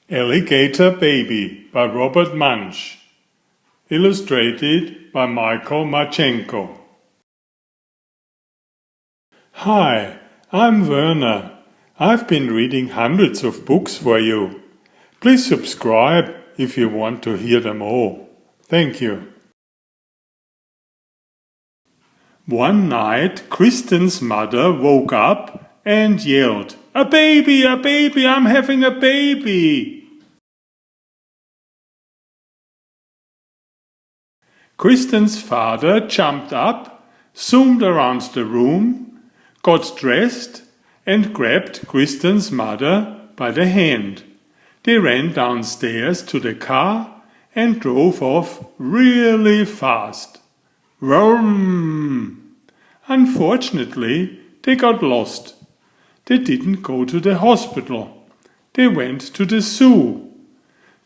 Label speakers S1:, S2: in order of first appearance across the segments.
S1: Alligator Baby by Robert Munsch. Illustrated by Martchenko. Hi, I'm Werner. I've been reading hundreds of books for you. Please subscribe if you want to hear them all. Thank you. One night, Kristen's mother woke up and yelled, "A baby, a baby, I'm having a baby!" Kristen's father jumped up, zoomed around the room, got dressed and grabbed Kristen's mother by the hand. They ran downstairs to the car and drove off really fast. Vroom! Unfortunately, they got lost. They didn't go to the hospital. They went to the zoo.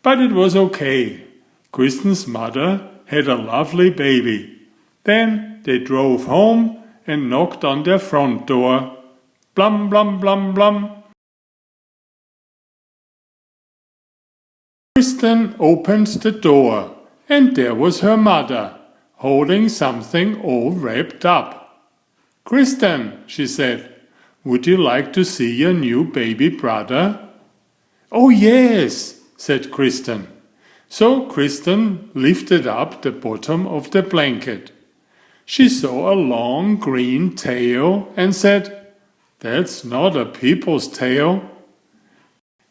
S1: But it was okay. Kristen's mother had a lovely baby. Then they drove home and knocked on their front door. Blum, blum, blum, blum. Kristen opened the door, and there was her mother, holding something all wrapped up. "Kristen," she said, "would you like to see your new baby brother?" "Oh yes," said Kristen. So Kristen lifted up the bottom of the blanket. She saw a long green tail and said, "That's not a people's tail."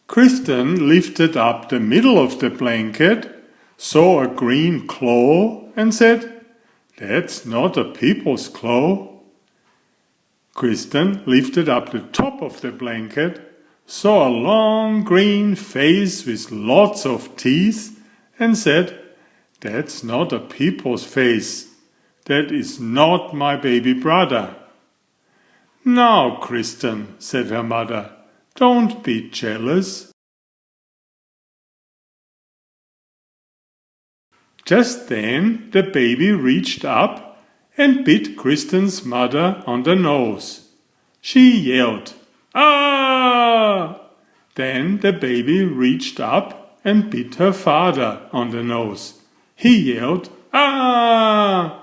S1: Kristen lifted up the middle of the blanket, saw a green claw and said, "That's not a people's claw." Kristen lifted up the top of the blanket, saw a long green face with lots of teeth and said, "That's not a people's face. That is not my baby brother." "Now, Kristen," said her mother, "don't be jealous." Just then the baby reached up and bit Kristen's mother on the nose. She yelled, "Ah!" Then the baby reached up and bit her father on the nose. He yelled, "Ah!"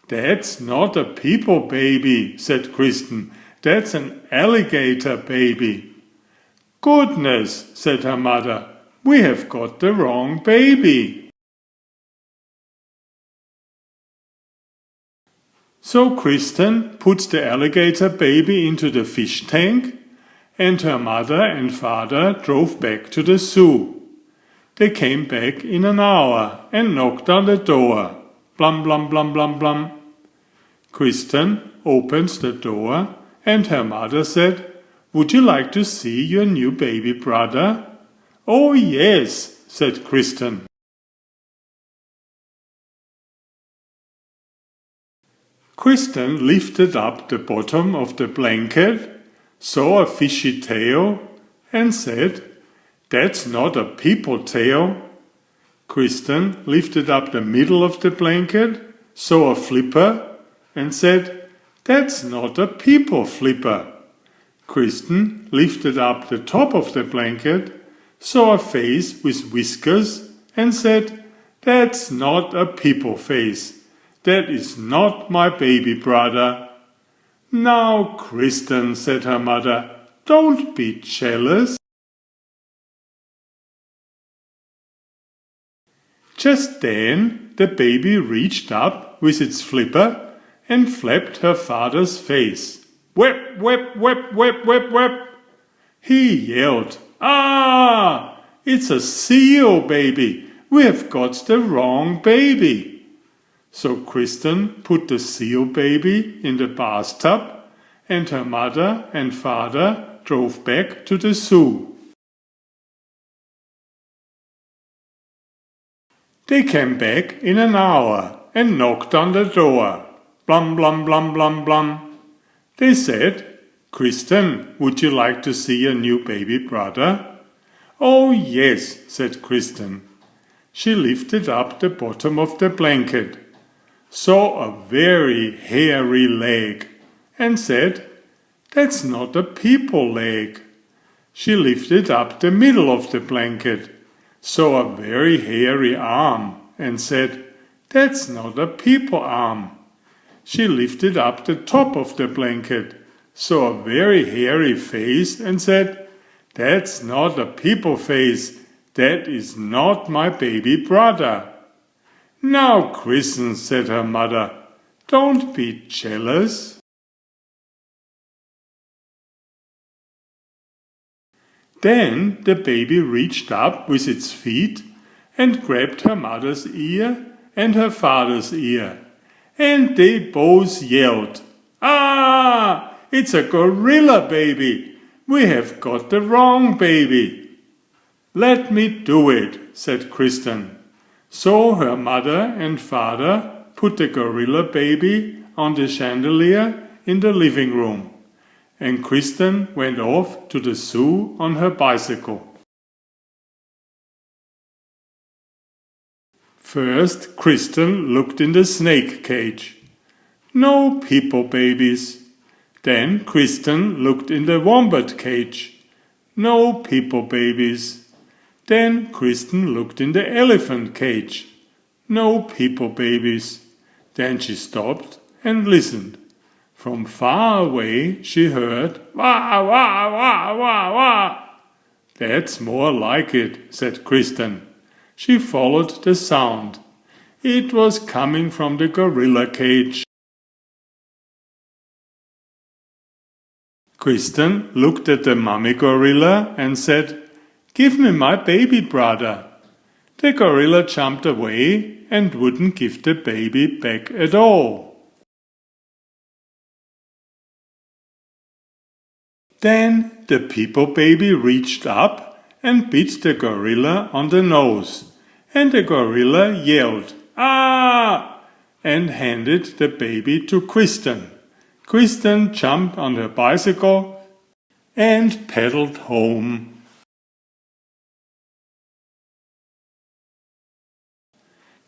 S1: "That's not a people baby," said Kristen. "That's an alligator baby." "Goodness," said her mother, "we have got the wrong baby." So Kristen put the alligator baby into the fish tank, and her mother and father drove back to the zoo. They came back in an hour and knocked on the door. Blum, blum, blum, blum, blum. Kristen opened the door and her mother said, "Would you like to see your new baby brother?" "Oh yes," said Kristen. Kristen lifted up the bottom of the blanket, saw a fishy tail and said, "That's not a people tail." Kristen lifted up the middle of the blanket, saw a flipper and said, "That's not a people flipper." Kristen lifted up the top of the blanket, saw a face with whiskers and said, "That's not a people face. That is not my baby brother." "Now, Kristen," said her mother, "don't be jealous." Just then the baby reached up with its flipper and flapped her father's face. "Whip, whip, whip, whip, whip, whip." He yelled, "Ah! It's a seal baby. We have got the wrong baby." So Kristen put the seal baby in the bathtub, and her mother and father drove back to the zoo. They came back in an hour and knocked on the door. Blum, blum, blum, blum, blum. They said, "Kristen, would you like to see your new baby brother?" "Oh yes," said Kristen. She lifted up the bottom of the blanket, saw a very hairy leg and said, "That's not a people leg." She lifted up the middle of the blanket, saw a very hairy arm, and said, "That's not a people arm." She lifted up the top of the blanket, saw a very hairy face, and said, "That's not a people face. That is not my baby brother." "Now, Kristen," said her mother, "don't be jealous." Then the baby reached up with its feet and grabbed her mother's ear and her father's ear, and they both yelled, "Ah, it's a gorilla baby! We have got the wrong baby." "Let me do it," said Kristen. So her mother and father put the gorilla baby on the chandelier in the living room, and Kristen went off to the zoo on her bicycle. First, Kristen looked in the snake cage. No people babies. Then Kristen looked in the wombat cage. No people babies. Then Kristen looked in the elephant cage. No people babies. Then she stopped and listened. From far away she heard, "Wah, wah, wah, wah, wah." "That's more like it," said Kristen. She followed the sound. It was coming from the gorilla cage. Kristen looked at the mummy gorilla and said, "Give me my baby brother." The gorilla jumped away and wouldn't give the baby back at all. Then the people baby reached up and bit the gorilla on the nose, and the gorilla yelled, "Ah!" and handed the baby to Kristen. Kristen jumped on her bicycle and pedaled home.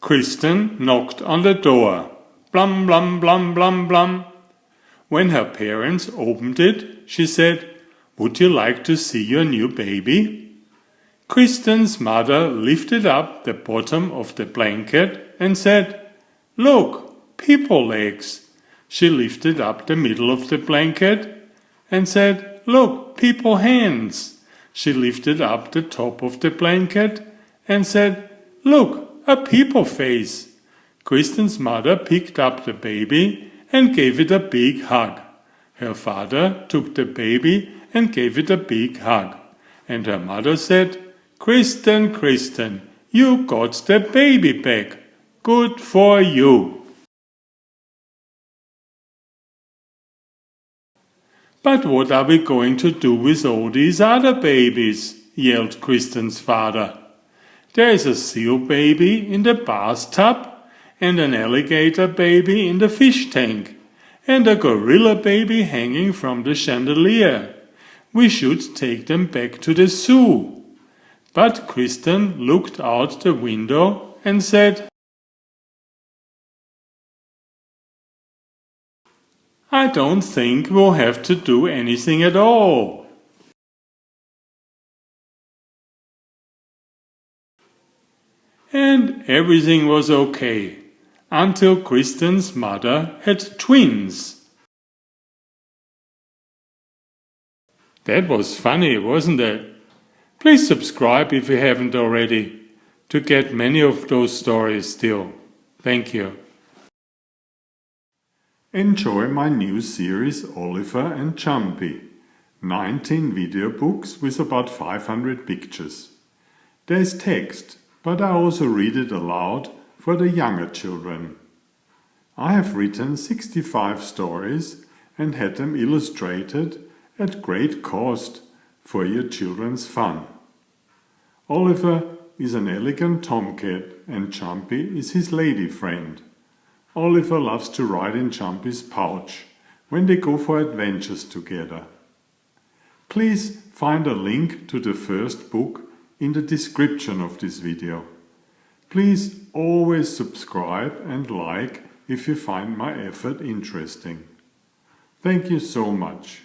S1: Kristen knocked on the door. Blum, blum, blum, blum, blum. When her parents opened it, she said, "Would you like to see your new baby?" Kristen's mother lifted up the bottom of the blanket and said, "Look, people legs." She lifted up the middle of the blanket and said, "Look, people hands." She lifted up the top of the blanket and said, "Look, a people face." Kristen's mother picked up the baby and gave it a big hug. Her father took the baby and gave it a big hug. And her mother said, "Kristen, Kristen, you got the baby back. Good for you." "But what are we going to do with all these other babies?" yelled Kristen's father. "There is a seal baby in the bathtub, and an alligator baby in the fish tank, and a gorilla baby hanging from the chandelier. We should take them back to the zoo." But Kristen looked out the window and said, "I don't think we'll have to do anything at all." And everything was okay, until Kristen's mother had twins. That was funny, wasn't it? Please subscribe if you haven't already, to get many of those stories still. Thank you. Enjoy my new series Oliver and Jumpy. 19 video books with about 500 pictures. There's text, but I also read it aloud for the younger children. I have written 65 stories and had them illustrated at great cost for your children's fun. Oliver is an elegant tomcat and Jumpy is his lady friend. Oliver loves to ride in Jumpy's pouch when they go for adventures together. Please find a link to the first book in the description of this video. Please always subscribe and like if you find my effort interesting. Thank you so much.